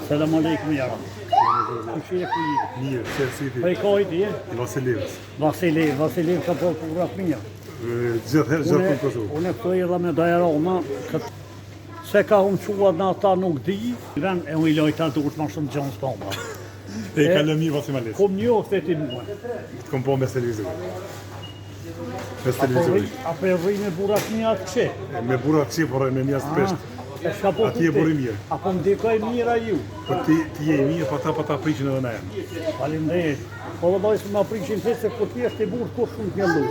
Selam aleikum yaram. Kushie ku je? Mirë, qërësi ti. Po i kohë ti, I Vasilevës. Vasilev ka po fotografi mirë. Gjithë në Kosovë. Unë këto i dhe me Dajrama, se ka unë quat në ata nuk di, e unë i lojta duhet ma shumë gjonë s'pamba. E ka lëmi Vasileves. Kom një ofte ti mua. Të kom po mes televizori. Mes televizori. Apo e rri me burat një atë që? Me burat që, por me mjas të peshtë. Ati e buri mirë. Apo më dekoj mira ju. Po ti je mirë, pa ta prishin edhe na janë. Faleminderit. Po dhe bajsë më prishin të se po ti është i burë kur shumë t'jellu.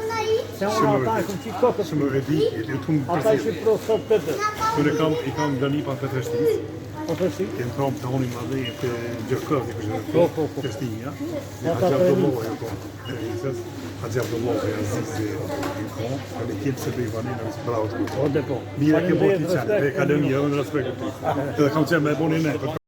Se unë ata e këmë qikë kokët. Shumë e di, e të më Ata ishin pro sot të të. Kër i kam dëni pa të treshtis. Po të shi? Kënë trom të honim madhe të gjërkëv, Po. Trestinja. Ata Hadja të Abdullohi, Hadja Abdullohi, Azizi, në kemë se bëj vanin, në bravo të Po dhe po. Mira ke bërë ti qanë, dhe ka lëmi edhe në respekt të ti. Edhe kam qenë me e boni ne.